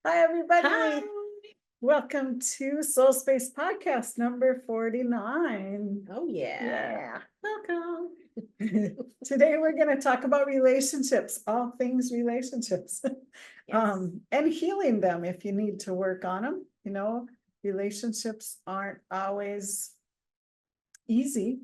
Hi, everybody. Hi. Welcome to SoulSpace podcast number 49. Oh yeah. Yeah. Welcome. Today we're going to talk about relationships, all things relationships, Yes. and healing them if you need to work on them. Relationships aren't always easy,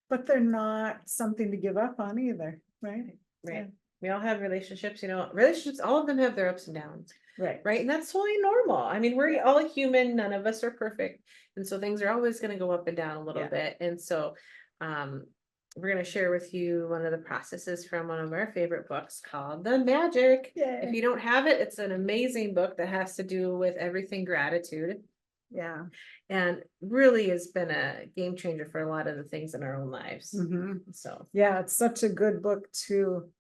but they're not something to give up on either, right? Right. We all have relationships, relationships, all of them have their ups and downs, Right. right? And that's totally normal. I mean, we're Yeah. all human, none of us are perfect. And so things are always going to go up and down a little Yeah. bit. And so um we're going to share with you one of the processes from one of our favorite books called The Magic. Yay. If you don't have it, it's an amazing book that has to do with everything gratitude. Yeah. And really has been a game changer for a lot of the things in our own lives. So Yeah, it's such a good book to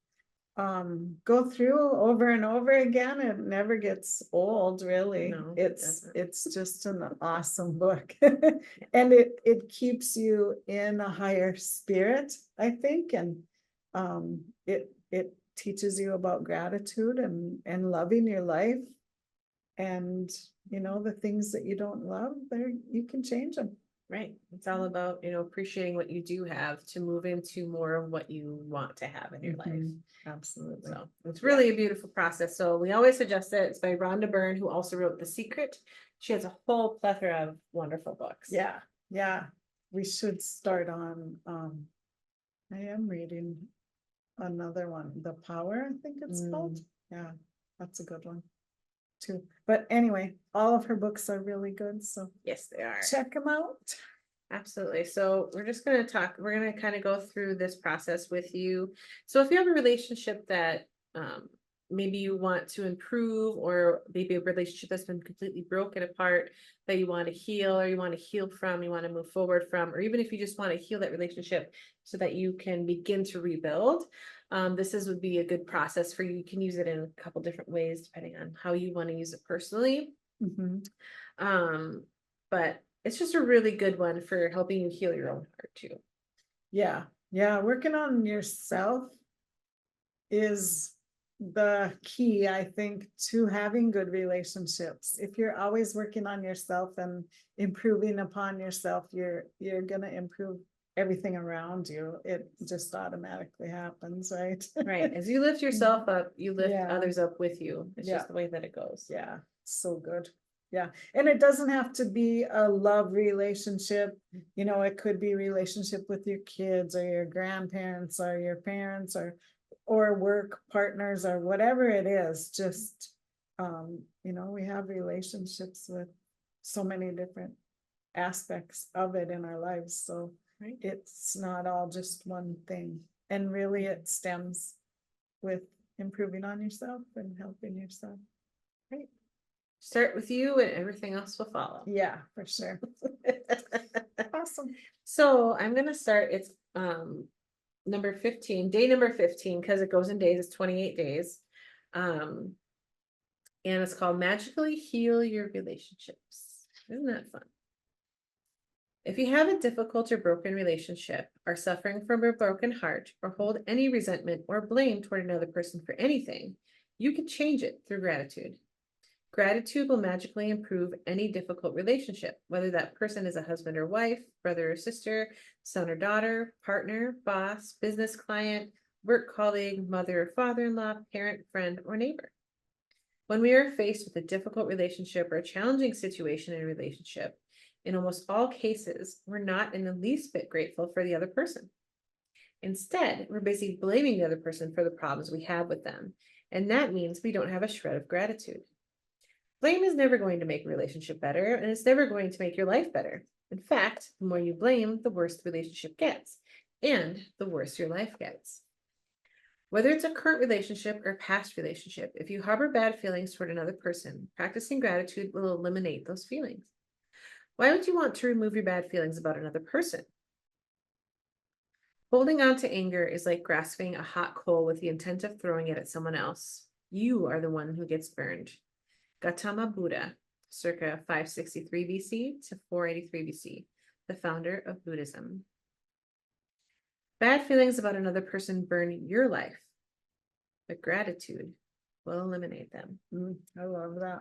go through over and over again. It never gets old, really. no, it doesn't. It's just an awesome book. And it keeps you in a higher spirit, I think, and it teaches you about gratitude and loving your life. And the things that you don't love, there you can change them. Right. It's all about, appreciating what you do have to move into more of what you want to have in your life. Absolutely. So it's really a beautiful process. So we always suggest it. It's by Rhonda Byrne, who also wrote The Secret. She has a whole plethora of wonderful books. Yeah, yeah. We should start on, I am reading another one, The Power, I think it's called. Yeah, that's a good one too. But anyway, all of her books are really good, so Yes, they are. check them out. Absolutely. So we're going to kind of go through this process with you. So if you have a relationship that maybe you want to improve, or maybe a relationship that's been completely broken apart that you want to heal, or you want to heal from, you want to move forward from, or even if you just want to heal that relationship so that you can begin to rebuild, would be a good process for you. You can use it in a couple different ways depending on how you want to use it personally. But it's just a really good one for helping you heal your own heart too. Yeah, yeah. Working on yourself is the key, I think, to having good relationships. If you're always working on yourself and improving upon yourself, you're gonna improve everything around you. It just automatically happens, right? Right. As you lift yourself up, you lift others up with you. It's Yeah. just the way that it goes. Yeah, so good. Yeah, and it doesn't have to be a love relationship. It could be relationship with your kids or your grandparents or your parents or work partners or whatever it is. Just we have relationships with so many different aspects of it in our lives. So it's not all just one thing. And really it stems with improving on yourself and helping yourself. Right. Start with you and everything else will follow. Yeah, for sure. Awesome. So I'm gonna start. It's number 15, day number 15, because it goes in days, it's 28 days. And it's called Magically Heal Your Relationships. Isn't that fun? If you have a difficult or broken relationship, are suffering from a broken heart, or hold any resentment or blame toward another person for anything, you can change it through gratitude. Gratitude will magically improve any difficult relationship, whether that person is a husband or wife, brother or sister, son or daughter, partner, boss, business client, work colleague, mother or father-in-law, parent, friend, or neighbor. When we are faced with a difficult relationship or a challenging situation in a relationship, in almost all cases, we're not in the least bit grateful for the other person. Instead, we're busy blaming the other person for the problems we have with them, and that means we don't have a shred of gratitude. Blame is never going to make a relationship better, and it's never going to make your life better. In fact, the more you blame, the worse the relationship gets, and the worse your life gets. Whether it's a current relationship or past relationship, if you harbor bad feelings toward another person, practicing gratitude will eliminate those feelings. Why would you want to remove your bad feelings about another person? Holding on to anger is like grasping a hot coal with the intent of throwing it at someone else. You are the one who gets burned. Gautama Buddha, circa 563 BC to 483 BC, the founder of Buddhism. Bad feelings about another person burn your life, but gratitude will eliminate them. I love that.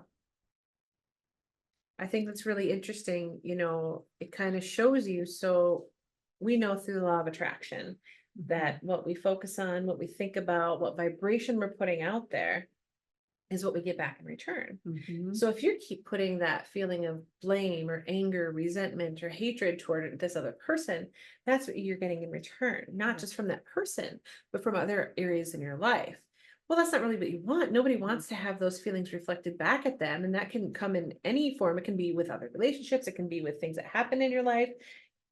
I think that's really interesting, it kind of shows you, so we know through the law of attraction that what we focus on, what we think about, what vibration we're putting out there is what we get back in return. Mhm. So if you keep putting that feeling of blame or anger, resentment or hatred toward this other person, that's what you're getting in return, not just from that person, but from other areas in your life. Well, that's not really what you want. Nobody wants to have those feelings reflected back at them. And that can come in any form. It can be with other relationships. It can be with things that happen in your life.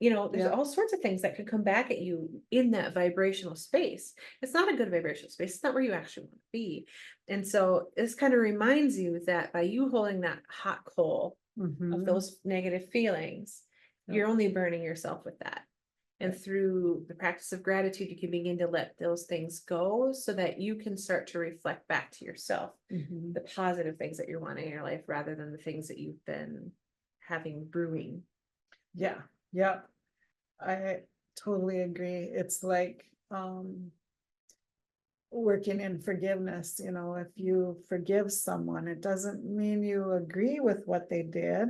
There's Yeah. all sorts of things that could come back at you in that vibrational space. It's not a good vibrational space. It's not where you actually want to be. And so this kind of reminds you that by you holding that hot coal of Mhm. those negative feelings, Yeah. you're only burning yourself with that. And Right. through the practice of gratitude, you can begin to let those things go so that you can start to reflect back to yourself Mhm. the positive things that you're wanting in your life rather than the things that you've been having brewing. Yeah. Yeah. I totally agree. It's like working in forgiveness. If you forgive someone, it doesn't mean you agree with what they did,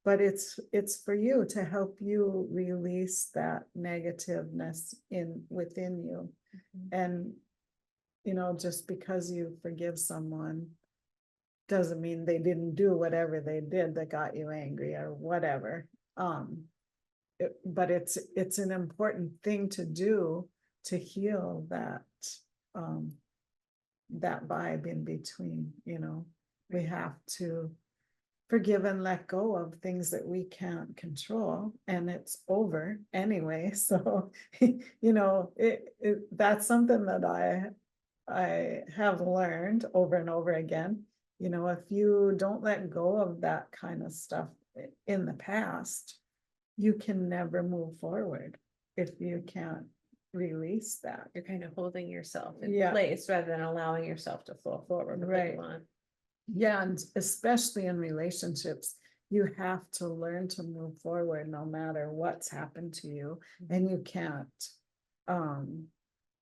but it's for you to help you release that negativeness within you. And just because you forgive someone doesn't mean they didn't do whatever they did that got you angry or whatever. But it's an important thing to do to heal that vibe in between. We have to forgive and let go of things that we can't control, and it's over anyway. So that's something that I have learned over and over again. If you don't let go of that kind of stuff in the past, you can never move forward if you can't release that. You're kind of holding yourself in Yeah. place rather than allowing yourself to flow forward with what Right. you want. Yeah, and especially in relationships, you have to learn to move forward no matter what's happened to you, and you can't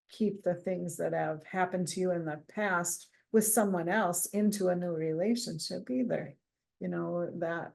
keep the things that have happened to you in the past with someone else into a new relationship either. That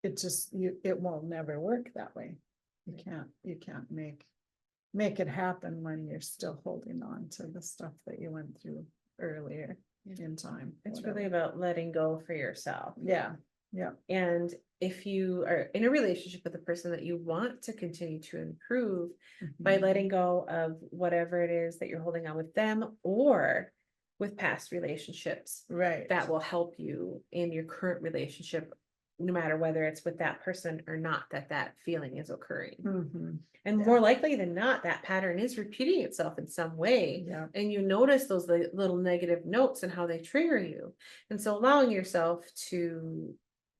it just it will never work that way. You can't make it happen when you're still holding on to the stuff that you went through earlier in time. It's whatever. really about letting go for yourself. Yeah. Yeah. And if you are in a relationship with a person that you want to continue to improve by Mhm. letting go of whatever it is that you're holding on with them or with past relationships, Right. that will help you in your current relationship, no matter whether it's with that person or not, that feeling is occurring. Mhm. And Yeah. more likely than not, that pattern is repeating itself in some way. Yeah. And you notice those little negative notes and how they trigger you. And so allowing yourself to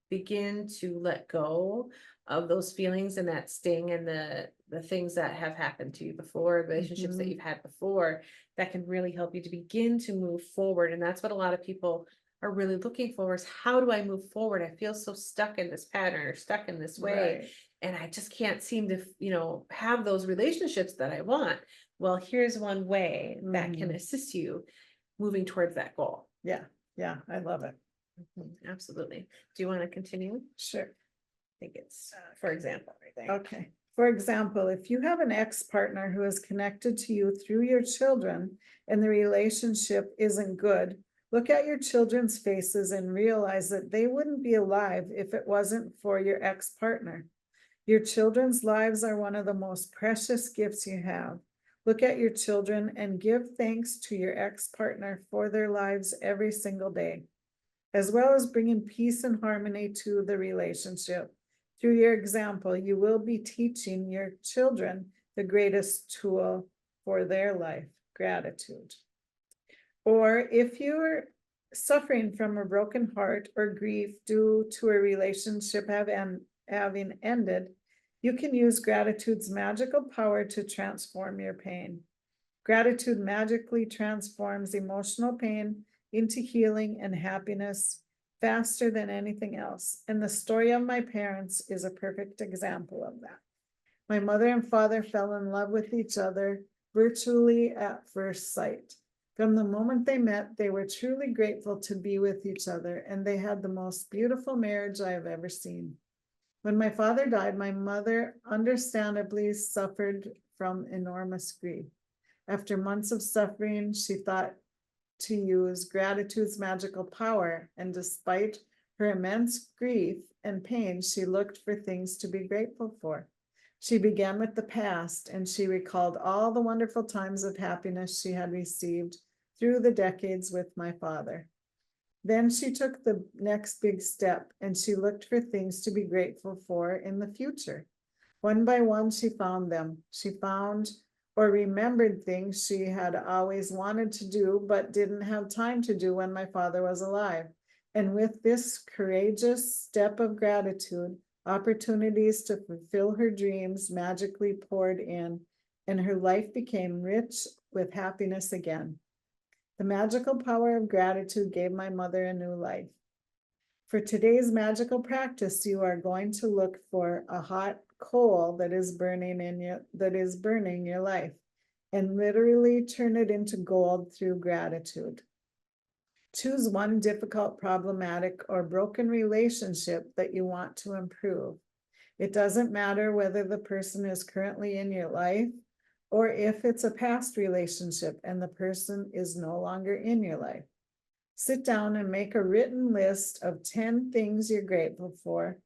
begin to let go of those feelings and that sting and the things that have happened to you before, relationships that Mhm. you've had before, that can really help you to begin to move forward. And that's what a lot of people are really looking for, is how do I move forward? I feel so stuck in this pattern or stuck in this way. Right. And I just can't seem to, have those relationships that I want. Well, here's one way that can Mhm. assist you moving towards that goal. Yeah. Yeah. I love it. Absolutely. Do you want to continue? Sure. I think it's, for example, right there. Okay. For example, if you have an ex-partner who is connected to you through your children and the relationship isn't good, look at your children's faces and realize that they wouldn't be alive if it wasn't for your ex-partner. Your children's lives are one of the most precious gifts you have. Look at your children and give thanks to your ex-partner for their lives every single day, as well as bringing peace and harmony to the relationship. Through your example, you will be teaching your children the greatest tool for their life, gratitude. Or if you're suffering from a broken heart or grief due to a relationship having ended, you can use gratitude's magical power to transform your pain. Gratitude magically transforms emotional pain into healing and happiness faster than anything else. And the story of my parents is a perfect example of that. My mother and father fell in love with each other virtually at first sight. From the moment they met, they were truly grateful to be with each other, and they had the most beautiful marriage I have ever seen. When my father died, my mother understandably suffered from enormous grief. After months of suffering, she thought to use gratitude's magical power, and despite her immense grief and pain, she looked for things to be grateful for. She began with the past, and she recalled all the wonderful times of happiness she had received through the decades with my father. Then she took the next big step, and she looked for things to be grateful for in the future. One by one, she found them. She found or remembered things she had always wanted to do, but didn't have time to do when my father was alive. And with this courageous step of gratitude, opportunities to fulfill her dreams magically poured in, and her life became rich with happiness again. The magical power of gratitude gave my mother a new life. For today's magical practice, you are going to look for a hot coal that is burning your life, and literally turn it into gold through gratitude. Choose one difficult, problematic, or broken relationship that you want to improve. It doesn't matter whether the person is currently in your life or if it's a past relationship and the person is no longer in your life. Sit down and make a written list of 10 things you're grateful for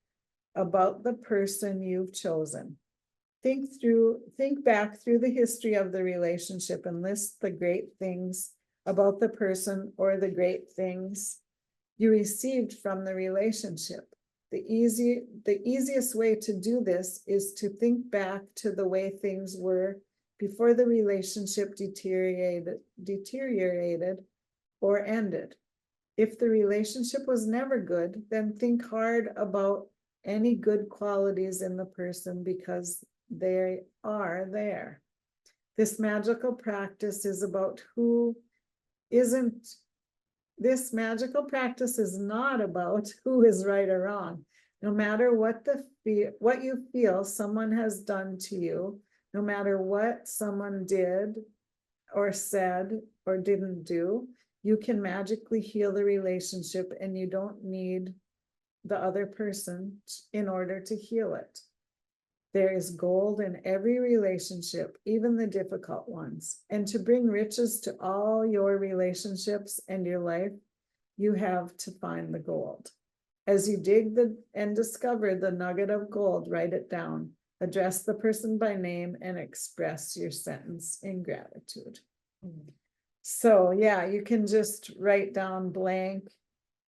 about the person you've chosen. Think back through the history of the relationship and list the great things about the person or the great things you received from the relationship. The easiest way to do this is to think back to the way things were before the relationship deteriorated or ended. If the relationship was never good, then think hard about any good qualities in the person because they are there. This magical practice is not about who is right or wrong. No matter what you feel someone has done to you, no matter what someone did or said or didn't do, you can magically heal the relationship, and you don't need the other person in order to heal it. There is gold in every relationship, even the difficult ones. And to bring riches to all your relationships and your life, you have to find the gold. As you dig and discover the nugget of gold, write it down, address the person by name, and express your sentence in gratitude. So yeah, you can just write down blank,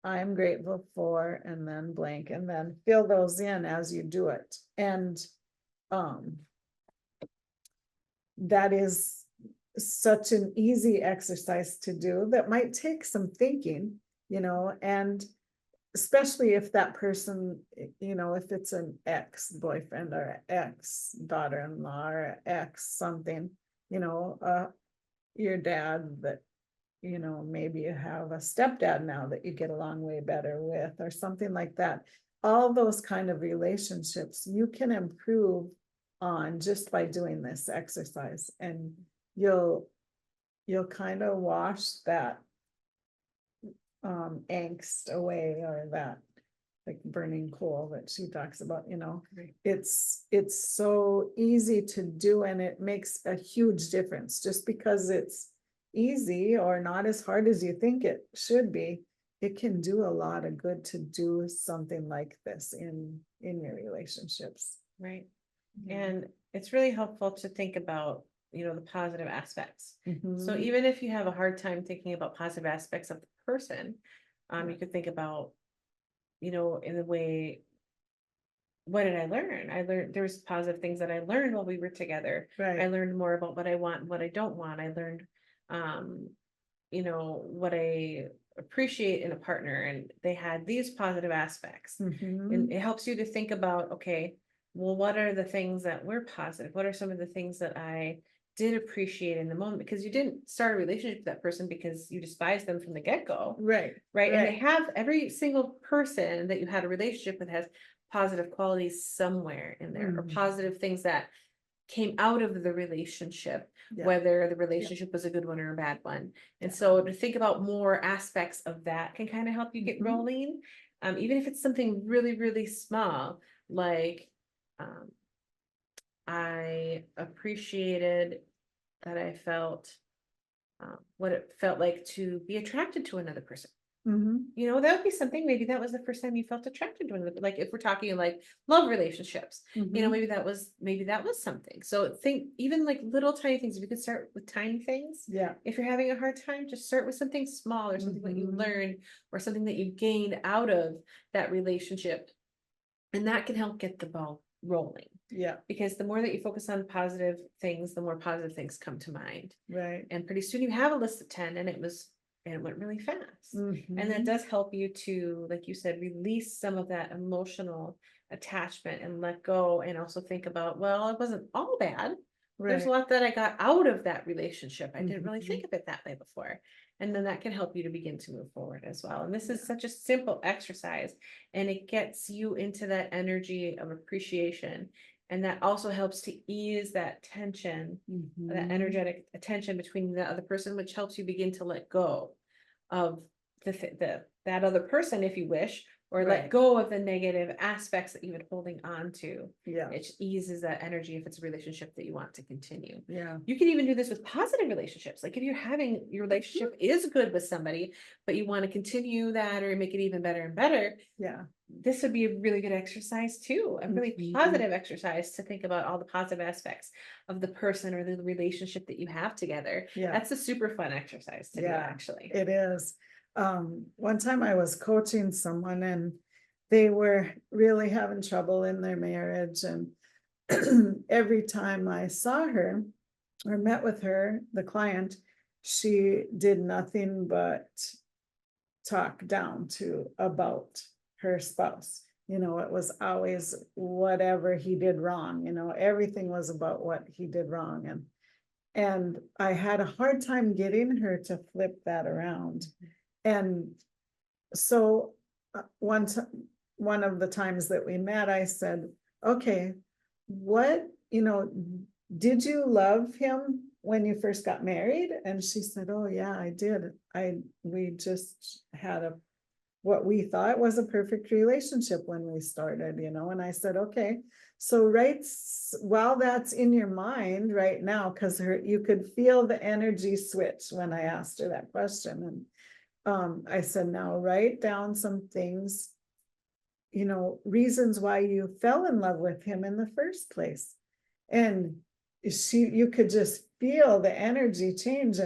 I'm grateful for, and then blank, and then fill those in as you do it. And that is such an easy exercise to do that might take some thinking, and especially if that person, if it's an ex-boyfriend or ex-daughter-in-law or ex something, your dad that, maybe you have a stepdad now that you get along way better with or something like that. All those kind of relationships you can improve on just by doing this exercise, and you'll kind of wash that angst away, or that like burning coal that she talks about. Right. It's so easy to do, and it makes a huge difference. Just because it's easy or not as hard as you think it should be, it can do a lot of good to do something like this in your relationships. Right. Yeah. And it's really helpful to think about, the positive aspects. So Mhm. even if you have a hard time thinking about positive aspects of the person, you could think about, in the way, what did I learn? I learned there was positive things that I learned while we were together. Right. I learned more about what I want and what I don't want. I learned, what I appreciate in a partner, and they had these positive aspects. Mhm. And it helps you to think about, okay, well, what are the things that were positive? What are some of the things that I did appreciate in the moment? Because you didn't start a relationship with that person because you despised them from the get-go. Right. Right. And they have, every single person that you had a relationship with has positive qualities somewhere in there, or Mhm. positive things that came out of the relationship, Yeah. whether the relationship was a good one or a bad one. And so to think about more aspects of that can kind of help you get Mhm. rolling. Even if it's something really, really small, like, I appreciated that I felt, what it felt like to be attracted to another person. Mhm. You know, that would be something, maybe that was the first time you felt attracted to another, like if we're talking like love relationships, you know, Mhm. maybe that was something. So think even like little tiny things, if you could start with tiny things. Yeah. If you're having a hard time, just start with something small or something that you Mhm. learned or something that you gained out of that relationship. And that can help get the ball rolling. Yeah. Because the more that you focus on positive things, the more positive things come to mind. Right. And pretty soon you have a list of 10 and it went really fast. And that Mhm. does help you to, like you said, release some of that emotional attachment and let go and also think about, well, it wasn't all bad. There's a Right. lot that I got out of that relationship. I didn't really Mhm. think of it that way before. And then that can help you to begin to move forward as well. And this is such a simple exercise and it gets you into that energy of appreciation. And that also helps to ease that tension, that Mhm. energetic tension between the other person, which helps you begin to let go of that other person, if you wish, or let Right. go of the negative aspects that you've been holding on to. Yeah. It eases that energy if it's a relationship that you want to continue. Yeah. You can even do this with positive relationships. Like if you're having your relationship is good with somebody, but you want to continue that or make it even better and better, Yeah. this would be a really good exercise too, a really Mhm. positive exercise to think about all the positive aspects of the person or the relationship that you have together. Yeah. That's a super fun exercise to do, Yeah. actually. It is. One time I was coaching someone and they were really having trouble in their marriage. And every time I saw her or met with her, the client, she did nothing but talk down to about her spouse. You know, it was always whatever he did wrong, you know, everything was about what he did wrong. And I had a hard time getting her to flip that around. And so one of the times that we met, I said, okay, what, you know, did you love him when you first got married? And she said, oh yeah, I did. We just had what we thought was a perfect relationship when we started, you know. And I said, okay, so while that's in your mind right now, because you could feel the energy switch when I asked her that question. And I said, now write down some things, you know, reasons why you fell in love with him in the first place. And you could just feel the energy change.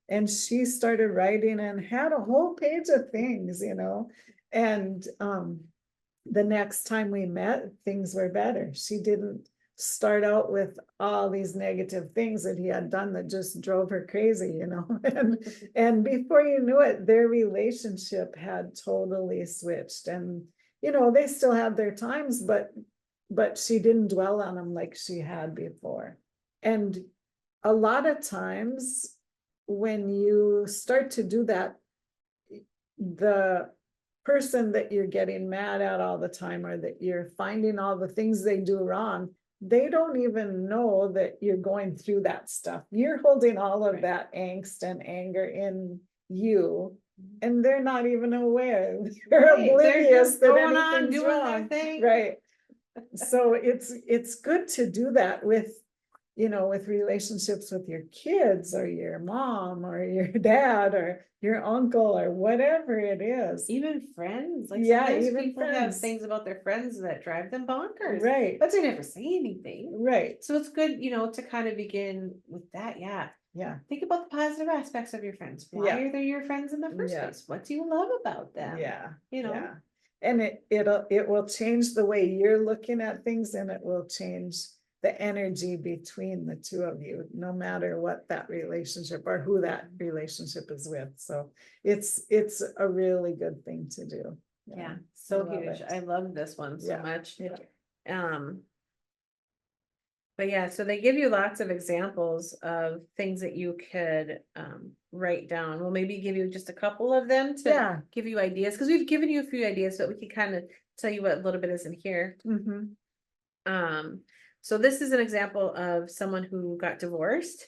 And she started writing and had a whole page of things, you know. And the next time we met, things were better. She didn't start out with all these negative things that he had done that just drove her crazy, you know. And before you knew it, their relationship had totally switched. And you know, they still have their times, but she didn't dwell on them like she had before. And a lot of times when you start to do that, the person that you're getting mad at all the time, or that you're finding all the things they do wrong, they don't even know that you're going through that stuff. You're holding all of Right. that angst and anger in you, and they're not even aware. They're Right, they're oblivious just that going on, anything's doing their wrong. thing. Right. So it's good to do that with, you know, with relationships with your kids or your mom or your dad or your uncle or whatever it is. Even friends, like Yeah, sometimes even people have friends. things about their friends that drive them bonkers, Right, but they never say anything. right. So it's good, you know, to kind of begin with that. Yeah. Yeah, Think about the positive aspects of your friends. Why yeah, are they your friends in the first yeah, place? What do you love about them? yeah, You know? yeah. And it will change the way you're looking at things, and it will change the energy between the two of you, no matter what that relationship or who that relationship is with. So it's a really good thing to do. Yeah, so love huge. it. I love this one so Yeah, much. yeah. But yeah, so they give you lots of examples of things that you could write down. We'll maybe give you just a couple of them to Yeah. give you ideas, because we've given you a few ideas, but we can kind of tell you what a little bit is in here. Mhm. Um, So this is an example of someone who got divorced.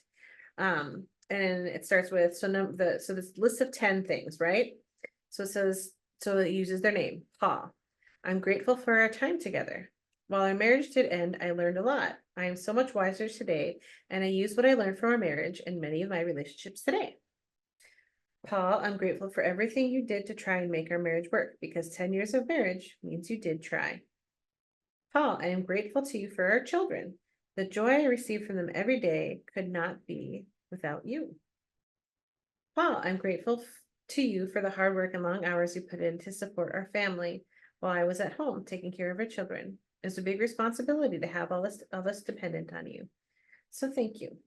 And it starts with, so this list of 10 things, right? So it says, so it uses their name, Paul. I'm grateful for our time together. While our marriage did end, I learned a lot. I am so much wiser today, and I use what I learned from our marriage in many of my relationships today. Paul, I'm grateful for everything you did to try and make our marriage work, because 10 years of marriage means you did try. Paul, I am grateful to you for our children. The joy I receive from them every day could not be without you. Paul, I'm grateful to you for the hard work and long hours you put in to support our family while I was at home taking care of our children. It's a big responsibility to have all of us dependent on you. So thank you.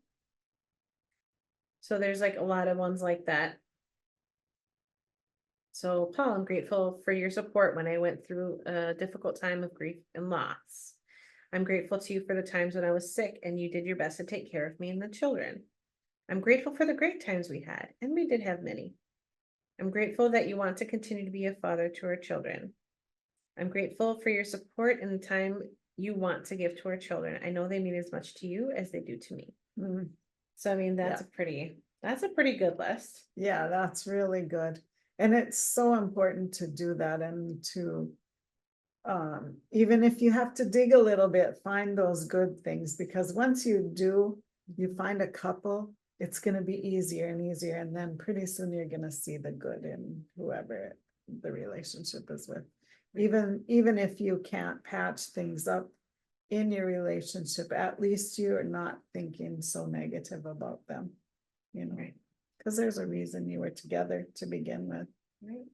So there's like a lot of ones like that. So Paul, I'm grateful for your support when I went through a difficult time of grief and loss. I'm grateful to you for the times when I was sick and you did your best to take care of me and the children. I'm grateful for the great times we had, and we did have many. I'm grateful that you want to continue to be a father to our children. I'm grateful for your support and the time you want to give to our children. I know they mean as much to you as they do to me. Mm. So I mean, that's a pretty good list. Yeah, that's really good. And it's so important to do that and to, even if you have to dig a little bit, find those good things, because once you do, you find a couple, it's gonna be easier and easier, and then pretty soon you're gonna see the good in whoever the relationship is with. Even if you can't patch things up in your relationship, at least you're not thinking so negative about them, you know, Right. because there's a reason you were together to begin with. Right.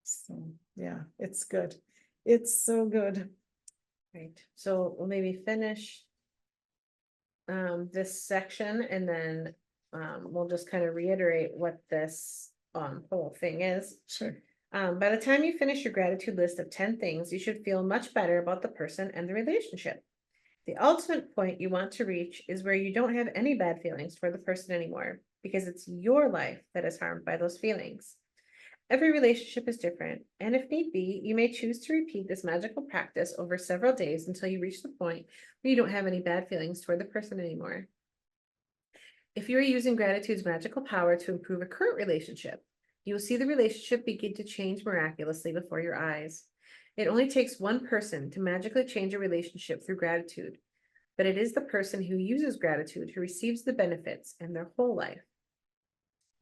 So, yeah, it's good. It's so good. Right. So we'll maybe finish this section, and then we'll just kind of reiterate what this whole thing is. Sure. By the time you finish your gratitude list of 10 things, you should feel much better about the person and the relationship. The ultimate point you want to reach is where you don't have any bad feelings toward the person anymore, because it's your life that is harmed by those feelings. Every relationship is different, and if need be, you may choose to repeat this magical practice over several days until you reach the point where you don't have any bad feelings toward the person anymore. If you are using gratitude's magical power to improve a current relationship, you will see the relationship begin to change miraculously before your eyes. It only takes one person to magically change a relationship through gratitude, but it is the person who uses gratitude who receives the benefits in their whole life.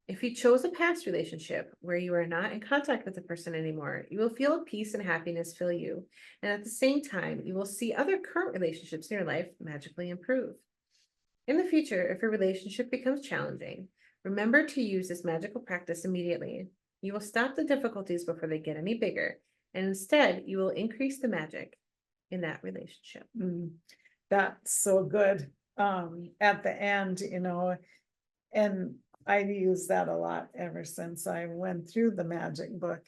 If you chose a past relationship where you are not in contact with the person anymore, you will feel a peace and happiness fill you. And at the same time, you will see other current relationships in your life magically improve. In the future, if a relationship becomes challenging, remember to use this magical practice immediately. You will stop the difficulties before they get any bigger, and instead, you will increase the magic in that relationship. That's so good. At the end, and I use that a lot ever since I went through the magic book.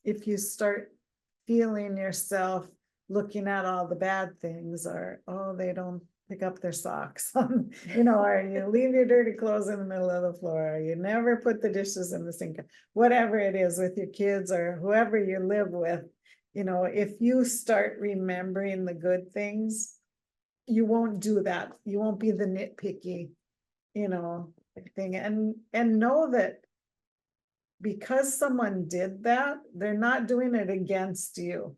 If you start feeling yourself looking at all the bad things, or, oh, they don't pick up their socks, or you leave your dirty clothes in the middle of the floor, or you never put the dishes in the sink, whatever it is with your kids or whoever you live with, if you start remembering the good things, you won't do that. You won't be the nitpicky, thing, and know that because someone did that, they're not doing it against you.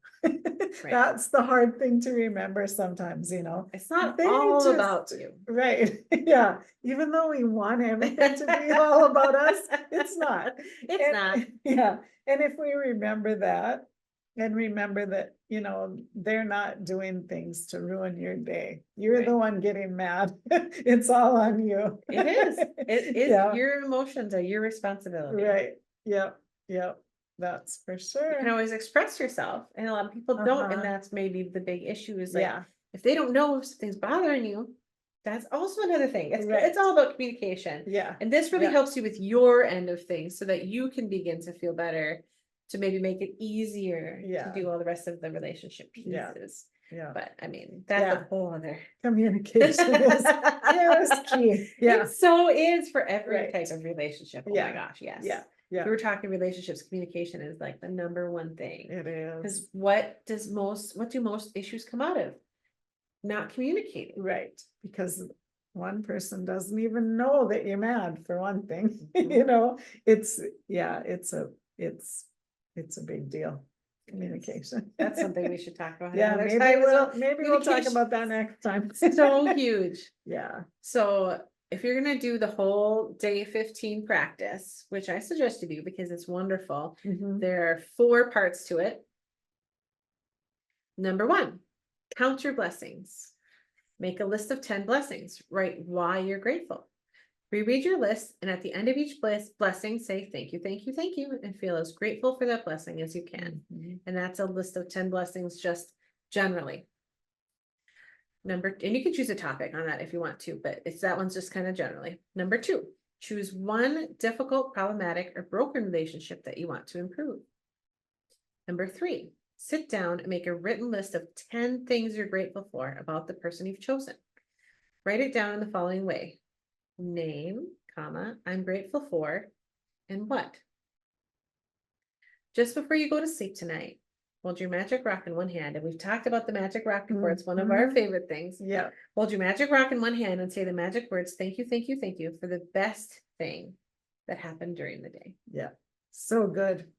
That's the hard thing to remember sometimes, It's not They all just- about you. Right. Yeah. Even though we want everything to be all about us, it's not. It's not. Yeah. And if we remember that, and remember that, they're not doing things to ruin your day. You're Right. the one getting mad. It's all on you. It is. It is. Yeah. Your emotions are your responsibility. Right. Yep. Yep. That's for You can sure. always express yourself, and a lot of people don't, and Uh-huh. that's maybe the big issue is like, Yeah. if they don't know if something's bothering you, that's also another thing. It's Right. it's all about communication. Yeah. And this really Yeah. helps you with your end of things so that you can begin to feel better, to maybe make it easier Yeah. to do all the rest of the relationship Yeah. pieces. Yeah. But I mean, that's Yeah. a whole other. Communication is key. Yeah. It so is for every Right. type of relationship. Oh Yeah. my gosh, yes. Yeah. If Yeah. we were talking relationships, communication is like the number one thing. It is. Because what do most issues come out of? not communicating. Right, because one person doesn't even know that you're mad, for one thing, Mhm. you know, it's, yeah, it's a big deal, communication. That's something we should talk about. Yeah, another maybe time as well. maybe we'll talk Communication. about that next time. So huge. Yeah. So if you're gonna do the whole day 15 practice, which I suggest you do because it's wonderful, Mhm. there are 4 parts to it. Number 1, count your blessings. Make a list of 10 blessings. Write why you're grateful. Reread your list, and at the end of each blessing, say thank you, thank you, thank you, and feel as grateful for that blessing as you can. Mhm. And that's a list of 10 blessings just generally. And you can choose a topic on that if you want to, but that one's just kind of generally. Number 2, choose one difficult, problematic, or broken relationship that you want to improve. Number 3, sit down and make a written list of 10 things you're grateful for about the person you've chosen. Write it down in the following way: name, comma, I'm grateful for, and what. Just before you go to sleep tonight, hold your magic rock in one hand. And we've talked about the magic rock before. It's one of our Mhm. favorite things. Yeah. Hold your magic rock in one hand and say the magic words, thank you, thank you, thank you, for the best thing that happened during the day. Yeah. So good.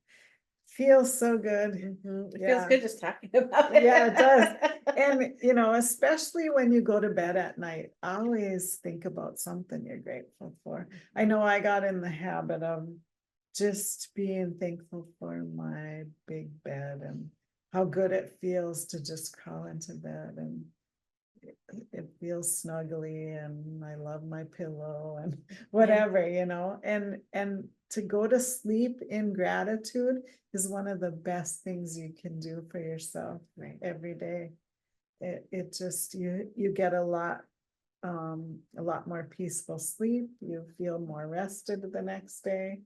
Feels so good. It feels Yeah. good just talking about it. Yeah, it does. And, you know, especially when you go to bed at night, always think about something you're grateful for. I know I got in the habit of just being thankful for my big bed and how good it feels to just crawl into bed, and it feels snuggly, and I love my pillow and whatever, you know, and to go to sleep in gratitude is one of the best things you can do for yourself Right. every day. It just, you get a lot more peaceful sleep, you feel more rested the next day,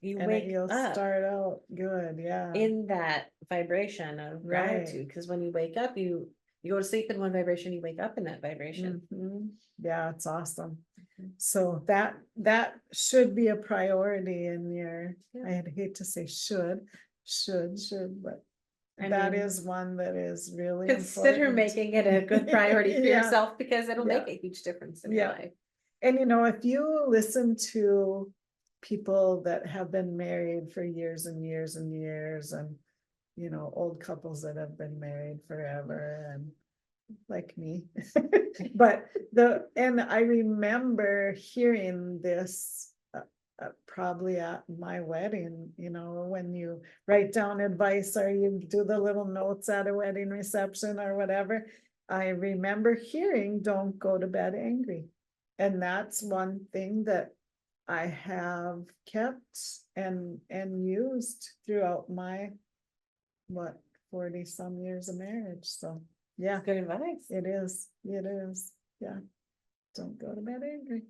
You and wake you'll up start out good. Yeah. in that vibration of Right. gratitude, because when you wake up, you go to sleep in one vibration, you wake up in that vibration. Mhm. Yeah, it's awesome. Mhm. So that should be a priority in your, Yeah. I'd hate to say should, but I that mean, is one that is really consider important. making it a good priority for Yeah. yourself, because it'll Yeah. make a huge difference in your Yeah. life. And you know, if you listen to people that have been married for years and years and years, and you know, old couples that have been married forever, and like me. But and I remember hearing this probably at my wedding, you know, when you write down advice or you do the little notes at a wedding reception or whatever. I remember hearing, don't go to bed angry. And that's one thing that I have kept and used throughout my, what, 40 some years of marriage. So yeah, Good advice. it is. Yeah. Don't go to bed angry.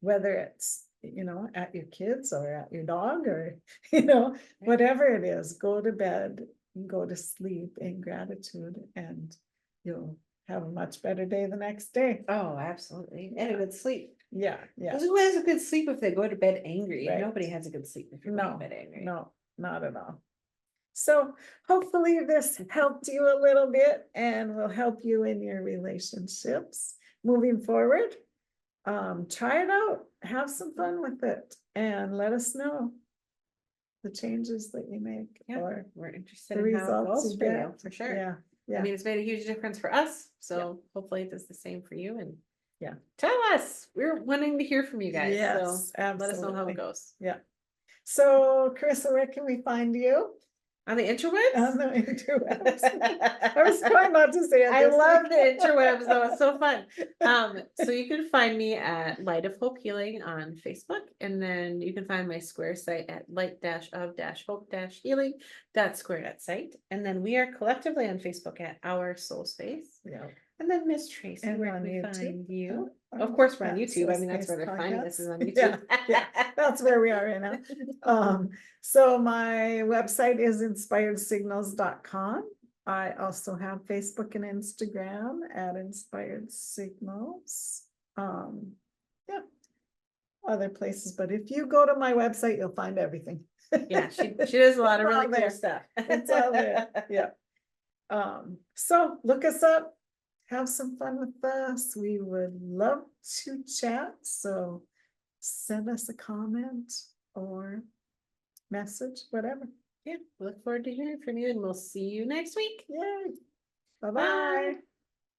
Whether it's, you know, at your kids or at your dog or, you know, whatever it is, go to bed, go to sleep in gratitude, and you'll have a much better day the next day. Oh, absolutely. And a good sleep. Yeah, yeah. Because who has a good sleep if they go to bed angry? Right. Nobody has a good sleep if you're going No, to bed angry. no, not at all. So hopefully this helped you a little bit and will help you in your relationships moving forward. Try it out, have some fun with it, and let us know the changes that you make. Yeah, or we're interested the in how it results goes you for you, get. for sure. Yeah, yeah. I mean, it's made a huge difference for us, so hopefully it does the same for you. And Yeah. tell us. We're wanting to hear from you guys. Yes, so let us know how absolutely. it goes. Yeah. So Carissa, where can we find you? On the interwebs? On the interwebs. I was trying not to say it. I this love week. the interwebs though, it's so fun. So you can find me at Light of Hope Healing on Facebook, and then you can find my Square site at light-of-hope-healing.square.site. And then we are collectively on Facebook at Our Soul Space. Yeah. And then Miss Tracy, And where on can we YouTube. find you? On Of course, we're on that YouTube. I mean, that's where SoulSpace they're finding us, is on podcast. YouTube. Yeah, that's where we are right now. So my website is inspiredsignals.com. I also have Facebook and Instagram at Inspired Signals. Yeah, other places, but if you go to my website, you'll find everything. Yeah, she does a lot of It's all really cool there. stuff. It's all there. Yeah. So look us up. have some fun with us. We would love to chat, so send us a comment or message, whatever. Yeah, look forward to hearing from you and we'll see you next week. Yay. Bye-bye. Bye.